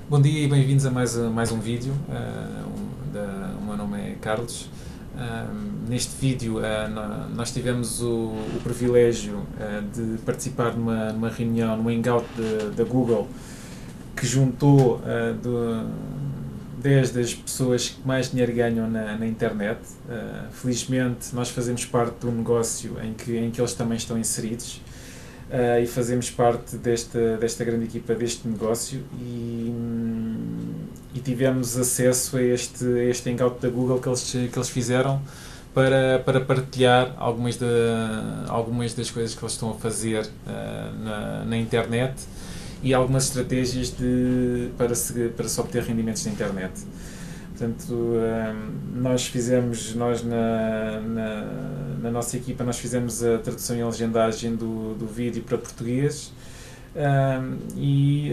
Bom dia e bem-vindos a mais um vídeo. O meu nome é Carlos. Neste vídeo, nós tivemos o privilégio de participar numa reunião, no Hangout da Google, que juntou desde as pessoas que mais dinheiro ganham na internet. Felizmente, nós fazemos parte de um negócio em que eles também estão inseridos. E fazemos parte desta grande equipa deste negócio e tivemos acesso a este hangout da Google que eles fizeram para partilhar algumas das coisas que eles estão a fazer na internet e algumas estratégias para se obter rendimentos na internet. Portanto, nós na nossa equipa, nós fizemos a tradução e a legendagem do vídeo para português e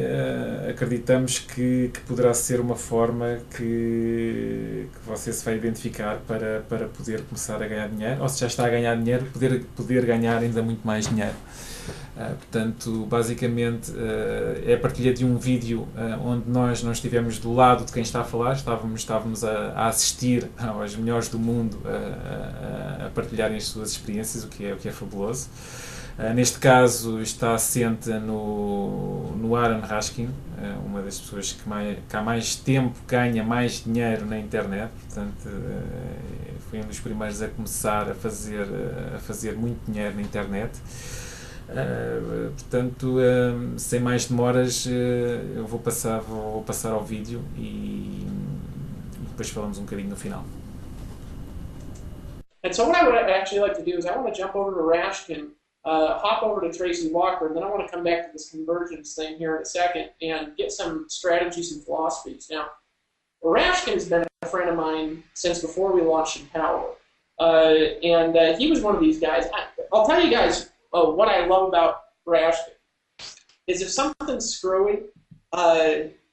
acreditamos que poderá ser uma forma que você se vai identificar para poder começar a ganhar dinheiro, ou se já está a ganhar dinheiro, poder ganhar ainda muito mais dinheiro. Portanto, basicamente é a partilha de um vídeo onde nós não estivemos do lado de quem está a falar, estávamos a assistir aos melhores do mundo a partilharem as suas experiências, o que é fabuloso. Neste caso está assente no Aaron Raskin, uma das pessoas que há mais tempo ganha mais dinheiro na internet. Portanto, foi um dos primeiros a começar a fazer muito dinheiro na internet. Portanto, sem mais demoras, eu vou passar ao vídeo e depois falamos um bocadinho no final. And so what I would actually like to do is I want to jump over to Rashkin, hop over to Tracy Walker, and then I want to come back to this convergence thing here in a second and get some strategies and philosophies. Now, Rashkin's been a friend of mine since before we launched Empower. And he was one of these guys. I'll tell you guys what I love about Rashkin is if something's screwy,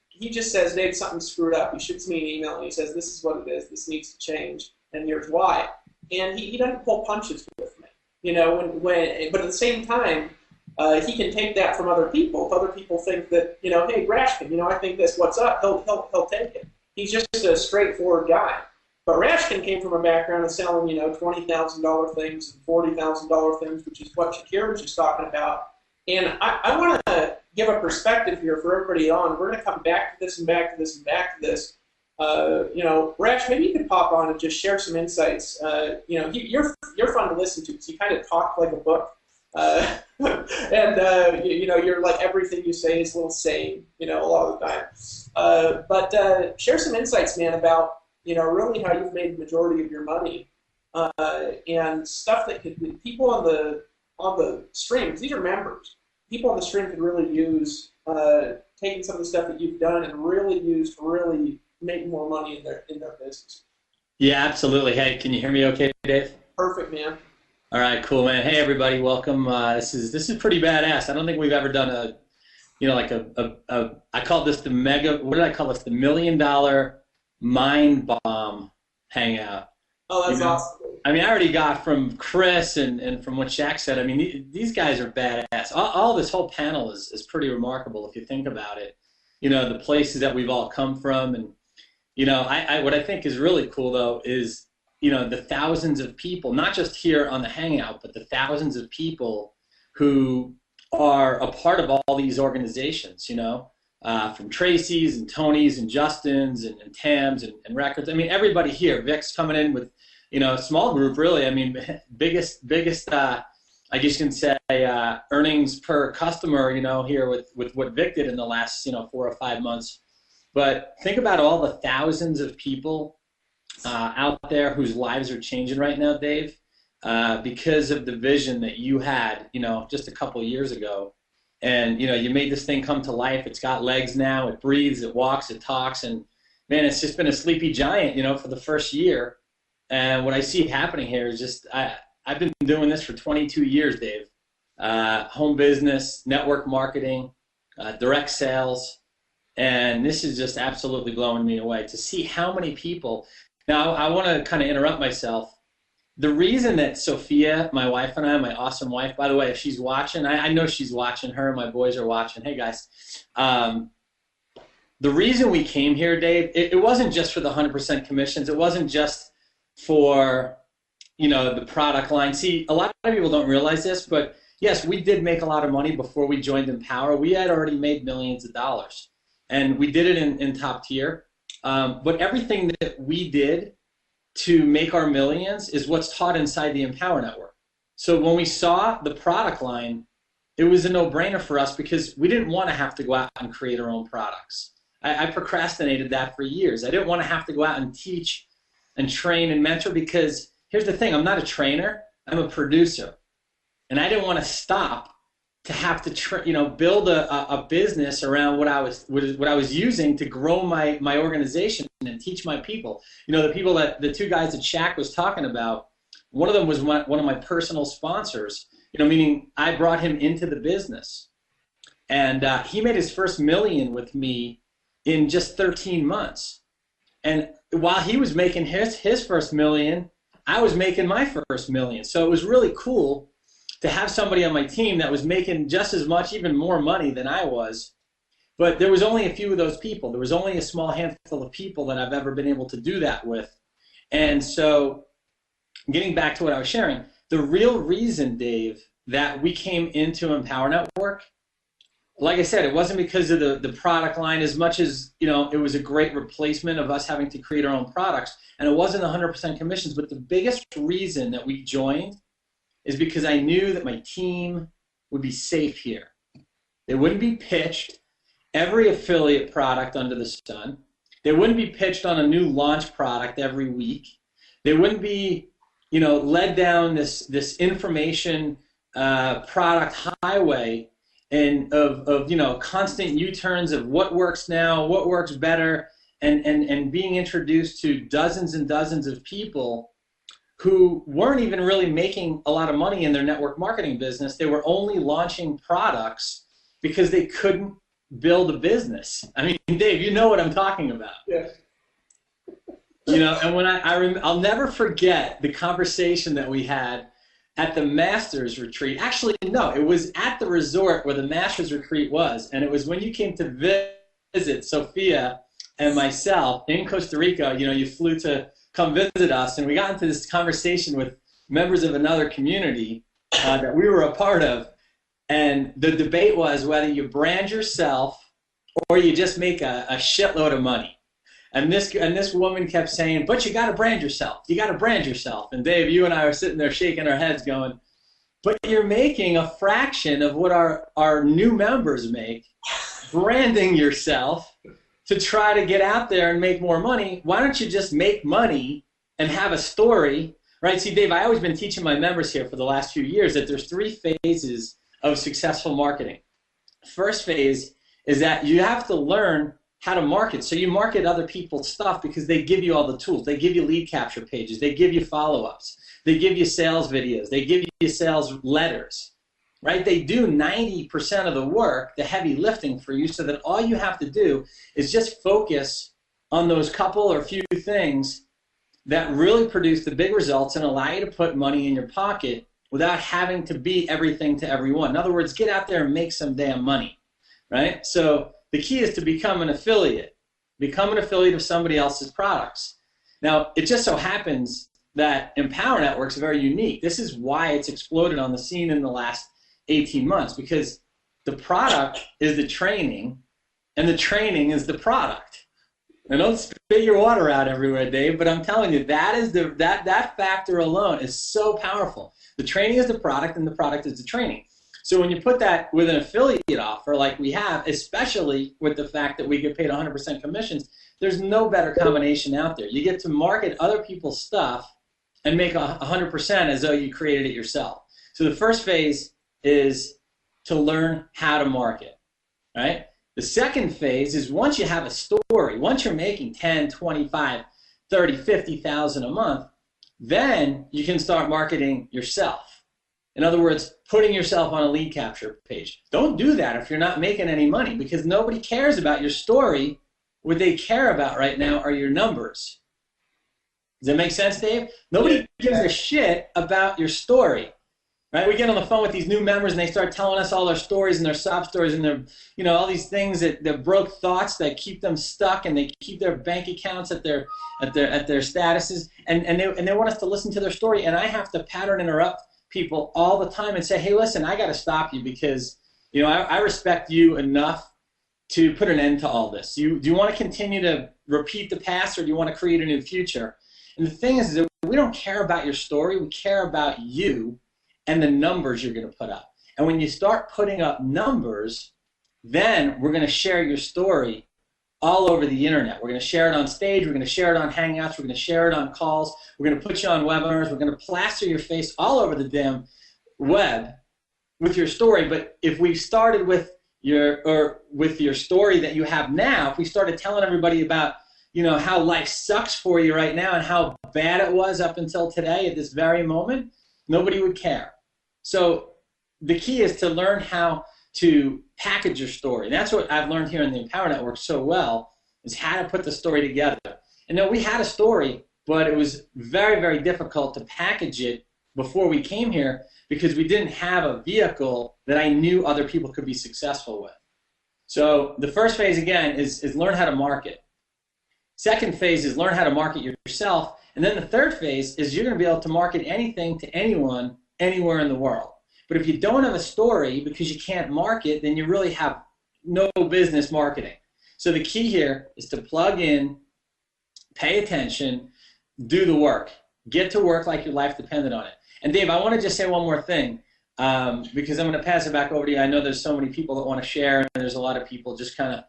he just says, Dave, something's screwed up. He shoots me an email and he says, this is what it is. This needs to change, and here's why. And he doesn't pull punches with me, you know. But at the same time, he can take that from other people. If other people think that, you know, hey, Rashkin, you know, I think this, what's up? He'll take it. He's just a straightforward guy. But Rashkin came from a background of selling, you know, $20,000 things and $40,000 things, which is what Shakir was just talking about. And I want to give a perspective here for everybody on. We're going to come back to this and back to this and back to this. You know, Rash, maybe you could pop on and just share some insights. You know, you're fun to listen to because you kind of talk like a book. You know, you're like everything you say is a little sane, you know, a lot of the time. But share some insights, man, about, you know, really how you've made the majority of your money and stuff that could people on the stream, because these are members. People on the stream could really use taking some of the stuff that you've done and really use to really make more money in their business. Yeah, absolutely. Hey, can you hear me okay, Dave? Perfect, man. All right, cool, man. Hey, everybody, welcome. This is pretty badass. I don't think we've ever done I call this the mega, what did I call this? The $1 million mind bomb hangout. Oh, that's awesome. I mean, I already got from Chris and from what Shaq said. I mean, these guys are badass. All this whole panel is pretty remarkable if you think about it. You know, the places that we've all come from. And, you know, what I think is really cool, though, is, you know, the thousands of people, not just here on the Hangout, but the thousands of people who are a part of all these organizations, you know, from Tracy's and Tony's and Justin's and Tam's and Records. I mean, everybody here. Vic's coming in with, you know, a small group, really. I mean, biggest I guess you can say, earnings per customer, you know, here with what Vic did in the last, you know, 4 or 5 months. But think about all the thousands of people out there whose lives are changing right now, Dave, because of the vision that you had, you know, just a couple of years ago. And, you know, you made this thing come to life. It's got legs now. It breathes. It walks. It talks. And, man, it's just been a sleepy giant, you know, for the first year. And what I see happening here is just I've been doing this for 22 years, Dave. Home business, network marketing, direct sales. And this is just absolutely blowing me away to see how many people. Now, I want to kind of interrupt myself. The reason that Sophia, my wife, and I, my awesome wife, by the way, if she's watching, I know she's watching, her and my boys are watching. Hey, guys. the reason we came here, Dave, it wasn't just for the 100% commissions. It wasn't just for, the product line. See, a lot of people don't realize this, but yes, we did make a lot of money before we joined Empower. We had already made millions of dollars, and we did it in top tier. But everything that we did to make our millions is what's taught inside the Empower Network. So when we saw the product line, it was a no-brainer for us because we didn't want to have to go out and create our own products. I procrastinated that for years. I didn't want to have to go out and teach and train and mentor because here's the thing, I'm not a trainer, I'm a producer. And I didn't want to stop to have to build a business around what I was using to grow my organization and teach my people. The two guys that Shaq was talking about, one of them was one of my personal sponsors, meaning I brought him into the business. And he made his first million with me in just 13 months. And while he was making his first million, I was making my first million. So it was really cool to have somebody on my team that was making just as much, even more money than I was. But there was only a few of those people. There was only a small handful of people that I've ever been able to do that with. And so getting back to what I was sharing, the real reason, Dave, that we came into Empower Network, like I said, it wasn't because of the product line as much as, it was a great replacement of us having to create our own products. And it wasn't 100% commissions, but the biggest reason that we joined is because I knew that my team would be safe here. They wouldn't be pitched every affiliate product under the sun. They wouldn't be pitched on a new launch product every week. They wouldn't be, led down this information product highway and of constant U-turns of what works now, what works better, and being introduced to dozens and dozens of people who weren't even really making a lot of money in their network marketing business. They were only launching products because they couldn't build a business. I mean, Dave, you know what I'm talking about. Yes. And when I'll never forget the conversation that we had at the Masters Retreat. Actually, no, it was at the resort where the Masters Retreat was, and it was when you came to visit Sophia and myself in Costa Rica. You flew to come visit us, and we got into this conversation with members of another community that we were a part of, and the debate was whether you brand yourself or you just make a shitload of money. And this woman kept saying, but you got to brand yourself. You got to brand yourself. And Dave, you and I were sitting there shaking our heads going, but you're making a fraction of what our new members make, branding yourself to try to get out there and make more money. Why don't you just make money and have a story, right? See, Dave, I've always been teaching my members here for the last few years that there's 3 phases of successful marketing. First phase is that you have to learn how to market. So you market other people's stuff because they give you all the tools. They give you lead capture pages. They give you follow-ups. They give you sales videos. They give you sales letters, right? They do 90% of the work, the heavy lifting for you, so that all you have to do is just focus on those couple or few things that really produce the big results and allow you to put money in your pocket without having to be everything to everyone. In other words, get out there and make some damn money, right? So the key is to become an affiliate. Become an affiliate of somebody else's products. Now, it just so happens that Empower Network is very unique. This is why it's exploded on the scene in the last 18 months, because the product is the training, and the training is the product. And don't spit your water out everywhere, Dave, but I'm telling you, that factor alone is so powerful. The training is the product, and the product is the training. So when you put that with an affiliate offer like we have, especially with the fact that we get paid 100% commissions, there's no better combination out there. You get to market other people's stuff and make 100% as though you created it yourself. So the first phase is to learn how to market, right? The second phase is once you have a story, once you're making 10, 25, 30, 50,000 a month, then you can start marketing yourself. In other words, putting yourself on a lead capture page. Don't do that if you're not making any money, because nobody cares about your story. What they care about right now are your numbers. Does that make sense, Dave? Nobody gives a shit about your story, right? We get on the phone with these new members and they start telling us all their stories and their sob stories and their, all these things that broke thoughts that keep them stuck, and they keep their bank accounts at their statuses, and they want us to listen to their story, and I have to pattern interrupt people all the time and say, hey, listen, I got to stop you because I respect you enough to put an end to all this. Do you want to continue to repeat the past, or do you want to create a new future? And the thing is that we don't care about your story. We care about you and the numbers you're going to put up. And when you start putting up numbers, then we're going to share your story all over the internet. We're going to share it on stage. We're going to share it on Hangouts. We're going to share it on calls. We're going to put you on webinars. We're going to plaster your face all over the damn web with your story. But if we started with your story that you have now, if we started telling everybody about how life sucks for you right now and how bad it was up until today at this very moment, nobody would care. So the key is to learn how to package your story. And that's what I've learned here in the Empower Network so well, is how to put the story together. And we had a story, but it was very, very difficult to package it before we came here because we didn't have a vehicle that I knew other people could be successful with. So the first phase, again, is learn how to market. Second phase is learn how to market yourself. And then the third phase is you're going to be able to market anything to anyone, anywhere in the world. But if you don't have a story because you can't market, then you really have no business marketing. So the key here is to plug in, pay attention, do the work. Get to work like your life depended on it. And Dave, I want to just say one more thing because I'm going to pass it back over to you. I know there's so many people that want to share, and there's a lot of people just kind of,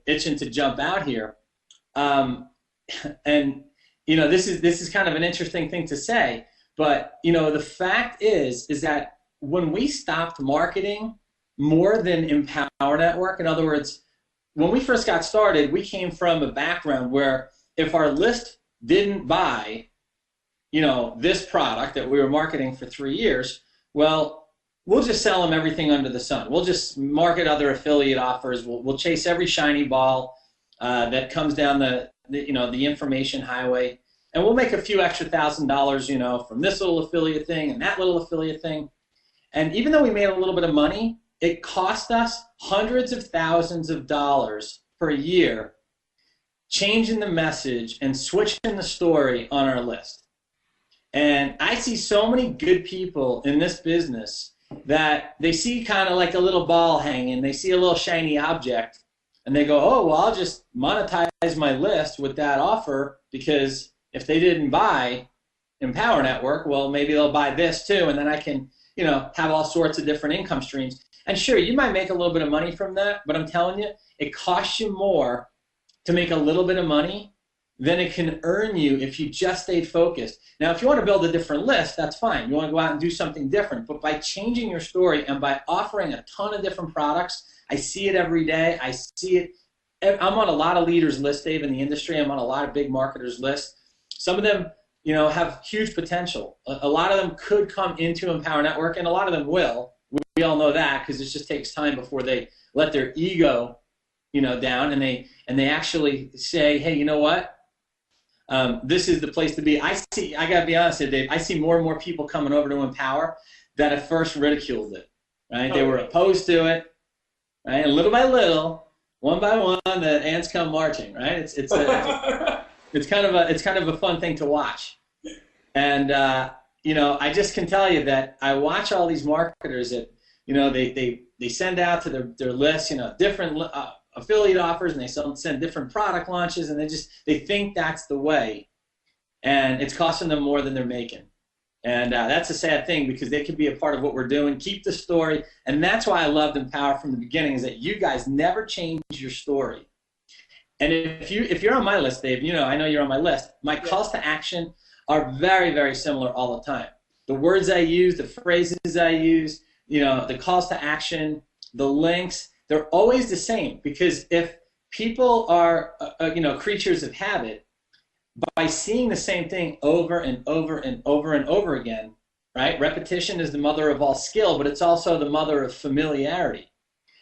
itching to jump out here. And this is kind of an interesting thing to say, but the fact is that when we stopped marketing more than Empower Network, in other words, when we first got started, we came from a background where if our list didn't buy, this product that we were marketing for 3 years, well, we'll just sell them everything under the sun. We'll just market other affiliate offers. We'll chase every shiny ball that comes down the information highway, and we'll make a few extra $1,000s, from this little affiliate thing and that little affiliate thing. And even though we made a little bit of money, it cost us hundreds of thousands of dollars per year changing the message and switching the story on our list. And I see so many good people in this business that they see kind of like a little ball hanging, they see a little shiny object, and they go, oh, well, I'll just monetize my list with that offer because if they didn't buy Empower Network, well, maybe they'll buy this too, and then I can, have all sorts of different income streams. And sure, you might make a little bit of money from that, but I'm telling you, it costs you more to make a little bit of money than it can earn you if you just stayed focused. Now, if you want to build a different list, that's fine. You want to go out and do something different. But by changing your story and by offering a ton of different products, I see it every day. I see it. I'm on a lot of leaders' lists, Dave, in the industry. I'm on a lot of big marketers' lists. Some of them, have huge potential. A lot of them could come into Empower Network, and a lot of them will. We all know that because it just takes time before they let their ego, down, and they actually say, hey, you know what? This is the place to be. I got to be honest here, Dave. I see more and more people coming over to Empower that at first ridiculed it. Right? They were opposed to it. Right? And little by little, one by one, the ants come marching. Right? It's kind of a fun thing to watch. And I just can tell you that I watch all these marketers that they send out to their list different affiliate offers, and they send different product launches, and they think that's the way, and it's costing them more than they're making. And that's a sad thing because they could be a part of what we're doing. Keep the story, and that's why I loved Empower from the beginning, is that you guys never change your story. And if you're on my list, Dave, I know you're on my list. My calls to action are very, very similar all the time. The words I use, the phrases I use, the calls to action, the links, they're always the same, because if people are, creatures of habit, by seeing the same thing over and over and over and over again, right? Repetition is the mother of all skill, but it's also the mother of familiarity.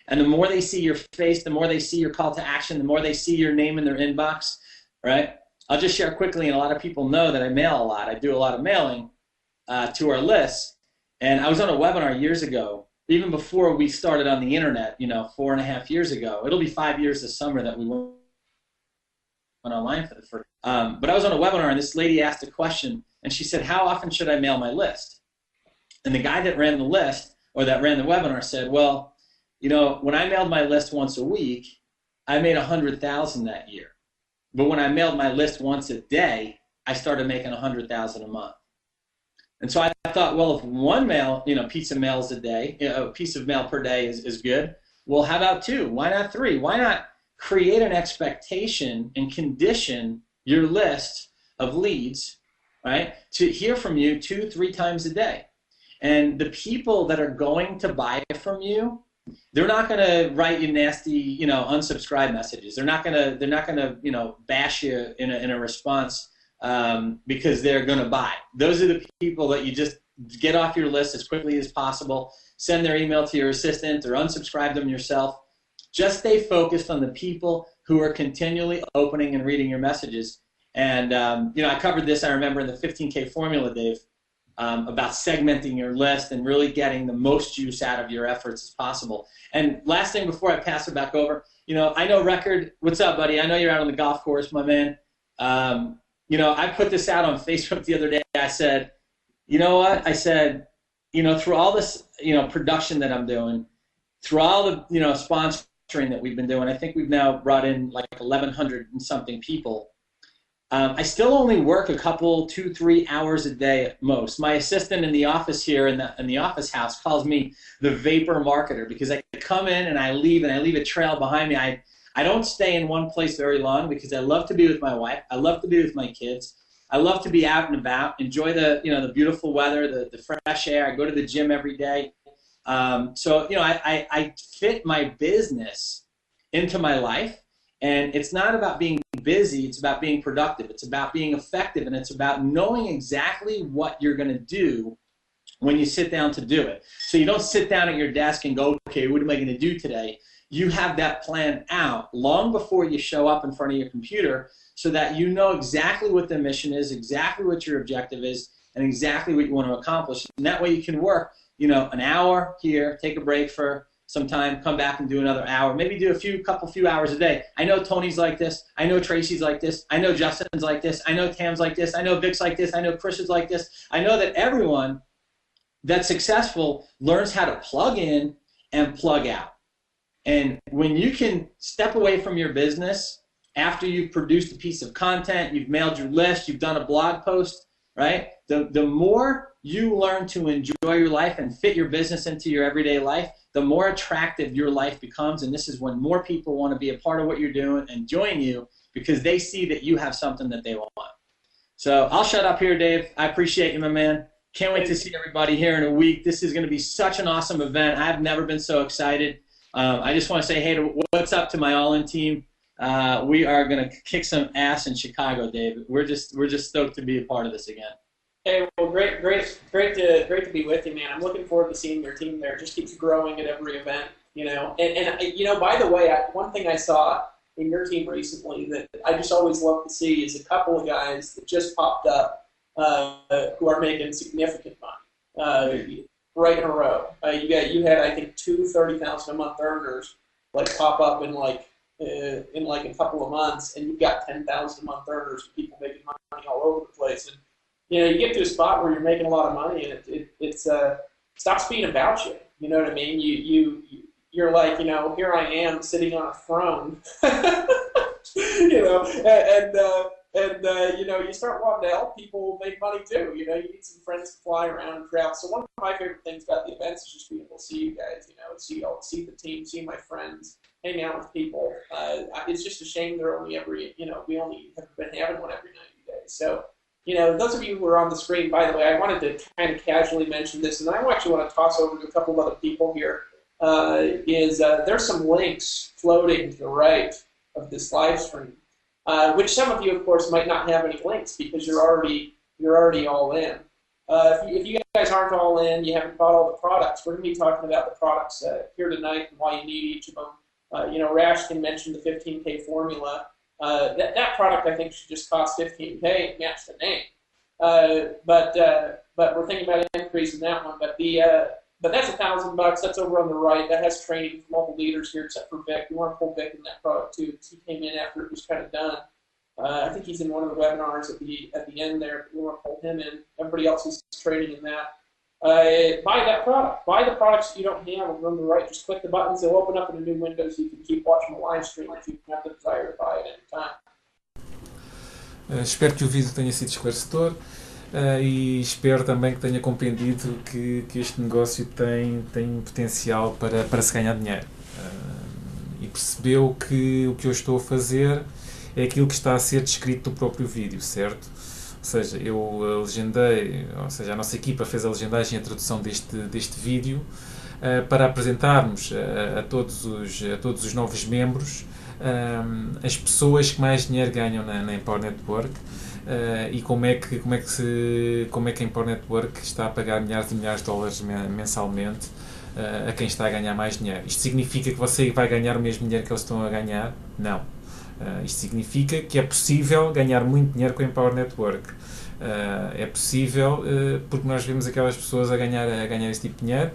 And the more they see your face, the more they see your call to action, the more they see your name in their inbox, right? I'll just share quickly, and a lot of people know that I mail a lot. I do a lot of mailing to our lists. And I was on a webinar years ago, even before we started on the internet, 4.5 years ago. It'll be 5 years this summer that we went online for the first. But I was on a webinar, and this lady asked a question, and she said, "How often should I mail my list?" And the guy that ran the list, or that ran the webinar, said, "Well, when I mailed my list once a week, I made 100,000 that year. But when I mailed my list once a day, I started making 100,000 a month." And so I thought, well, if one piece of mail a day, a piece of mail per day is good, well, how about 2? Why not 3? Why not create an expectation and condition your list of leads, right, to hear from you 2-3 times a day? And the people that are going to buy from you, they're not going to write you nasty, unsubscribe messages. They're not going to, bash you in a response because they're going to buy. Those are the people that you just get off your list as quickly as possible. Send their email to your assistant or unsubscribe them yourself. Just stay focused on the people who are continually opening and reading your messages. And I covered this, I remember, in the 15K formula, Dave. About segmenting your list and really getting the most juice out of your efforts as possible. And last thing before I pass it back over, I know Record, what's up, buddy? I know you're out on the golf course, my man. I put this out on Facebook the other day. I said, you know what? I said, through all this, production that I'm doing, through all the, sponsoring that we've been doing, I think we've now brought in like 1,100 and something people. I still only work a couple, 2-3 hours a day at most. My assistant in the office here in the office house calls me the vapor marketer because I come in and I leave a trail behind me. I don't stay in one place very long because I love to be with my wife. I love to be with my kids. I love to be out and about, enjoy the beautiful weather, the fresh air. I go to the gym every day. I fit my business into my life. And it's not about being busy, it's about being productive. It's about being effective, and it's about knowing exactly what you're going to do when you sit down to do it. So you don't sit down at your desk and go, okay, what am I going to do today? You have that plan out long before you show up in front of your computer so that you know exactly what the mission is, exactly what your objective is, and exactly what you want to accomplish. And that way you can work, an hour here, take a break for some time, come back and do another hour, maybe do a couple few hours a day. I know Tony's like this. I know Tracy's like this. I know Justin's like this. I know Tam's like this. I know Vic's like this. I know Chris is like this. I know that everyone that's successful learns how to plug in and plug out. And when you can step away from your business after you've produced a piece of content, you've mailed your list, you've done a blog post, right? The more you learn to enjoy your life and fit your business into your everyday life, the more attractive your life becomes, and this is when more people want to be a part of what you're doing and join you because they see that you have something that they want. So I'll shut up here, Dave. I appreciate you, my man. Can't wait to see everybody here in a week. This is going to be such an awesome event. I've never been so excited. I just want to say, hey, what's up to my All-In team? We are going to kick some ass in Chicago, Dave. We're just stoked to be a part of this again. Hey, well, great to be with you, man. I'm looking forward to seeing your team there. It just keeps growing at every event, And by the way, one thing I saw in your team recently that I just always love to see is a couple of guys that just popped up who are making significant money right in a row. You had I think 2 30,000 a month earners pop up in a couple of months, and you've got 10,000 a month earders, people making money all over the place. And you get to a spot where you're making a lot of money, and it stops being about you. You know what I mean? You're like, here I am sitting on a throne, and you start wanting to help people make money too. You need some friends to fly around and travel. So one of my favorite things about the events is just being able to see you guys. See the team, see my friends, hang out with people. It's just a shame we only have been having one every 90 days. So. Those of you who are on the screen, by the way, I wanted to kind of casually mention this, and I actually want to toss over to a couple of other people here. There's some links floating to the right of this live stream, which some of you, of course, might not have any links because you're already all in. If you guys aren't all in, you haven't bought all the products. We're going to be talking about the products here tonight and why you need each of them. Rashkin mentioned the 15K formula. That product, I think, should just cost $15K and match the name. But we're thinking about increasing that one. But that's $1,000. That's over on the right. That has training from all the leaders here, except for Vic. We want to pull Vic in that product too, because he came in after it was kind of done. I think he's in one of the webinars at the end there. We want to pull him in. Everybody else is training in that. Buy that product. Buy the products that you don't have over on the right. Just click the buttons. They'll open up in a new window so you can keep watching the live stream if you have the desire to buy it anytime. Espero que o vídeo tenha sido esclarecedor. E espero também que tenha compreendido que este negócio tem potencial para se ganhar dinheiro. E percebeu que o que eu estou a fazer é aquilo que está a ser descrito no próprio vídeo, certo? Ou seja, eu legendei, ou seja, a nossa equipa fez a legendagem e a tradução deste vídeo para apresentarmos a todos os novos membros as pessoas que mais dinheiro ganham na Empower Network. E como é que a Empower Network está a pagar milhares e milhares de dólares mensalmente a quem está a ganhar mais dinheiro. Isto significa que você vai ganhar o mesmo dinheiro que eles estão a ganhar? Não. Isto significa que é possível ganhar muito dinheiro com a Empower Network. É possível porque nós vemos aquelas pessoas a ganhar esse tipo de dinheiro.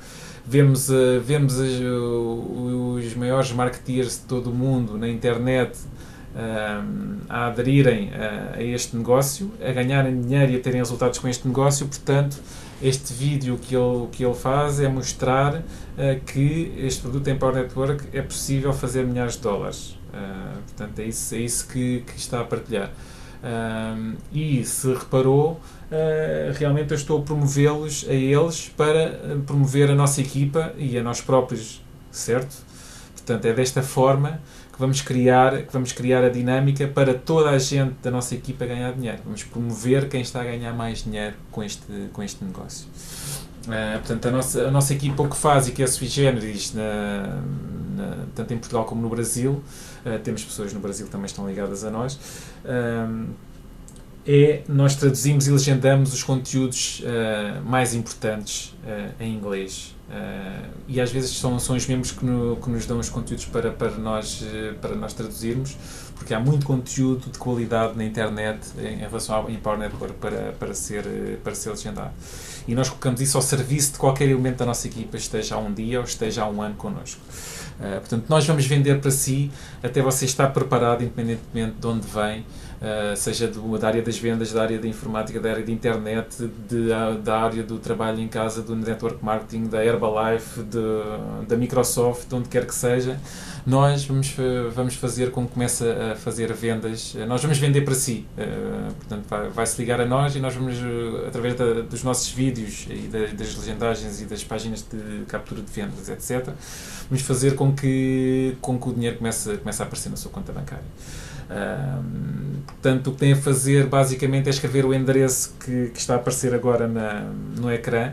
Vemos os maiores marketeers de todo o mundo na internet a aderirem a este negócio, a ganharem dinheiro e a terem resultados com este negócio. Portanto, este vídeo que ele faz é mostrar que este produto da Empower Network é possível fazer milhares de dólares. Portanto, é isso que está a partilhar. E se reparou, realmente eu estou a promovê-los a eles para promover a nossa equipa e a nós próprios, certo? Portanto, é desta forma que vamos criar a dinâmica para toda a gente da nossa equipa ganhar dinheiro. Vamos promover quem está a ganhar mais dinheiro com este negócio. Portanto, a nossa equipa o que faz, e que é sui generis, tanto em Portugal como no Brasil, temos pessoas no Brasil que também estão ligadas a nós, nós traduzimos e legendamos os conteúdos mais importantes em inglês. E às vezes são os membros que nos dão os conteúdos para nós traduzirmos, porque há muito conteúdo de qualidade na internet em relação ao Empower Network para ser legendado. E nós colocamos isso ao serviço de qualquer elemento da nossa equipa, esteja há um dia ou esteja há um ano connosco. Portanto, nós vamos vender para si até você estar preparado, independentemente de onde vem, seja da área das vendas, da área da informática, da área da internet, da área do trabalho em casa, do network marketing, da Herbalife, da Microsoft, de onde quer que seja. Nós vamos fazer com que comece a fazer vendas. Nós vamos vender para si. Portanto, vai-se ligar a nós e nós vamos, através dos nossos vídeos e das legendagens e das páginas de captura de vendas, etc., vamos fazer com que o dinheiro comece a aparecer na sua conta bancária. Portanto, o que tem a fazer basicamente é escrever o endereço que está a aparecer agora no ecrã.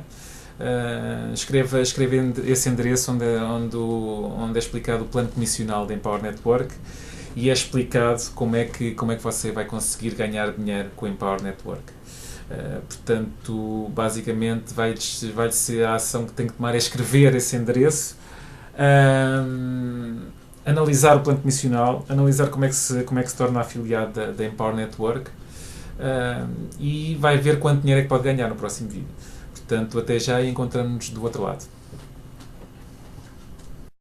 Escreva esse endereço onde é explicado o plano comissional da Empower Network e é explicado como é que você vai conseguir ganhar dinheiro com a Empower Network. Portanto, basicamente vai-lhe ser a ação que tem que tomar é escrever esse endereço, analisar o plano comissional, analisar como é que se torna afiliado da Empower Network, e vai ver quanto dinheiro é que pode ganhar no próximo vídeo. Portanto, até já e encontramos-nos do outro lado.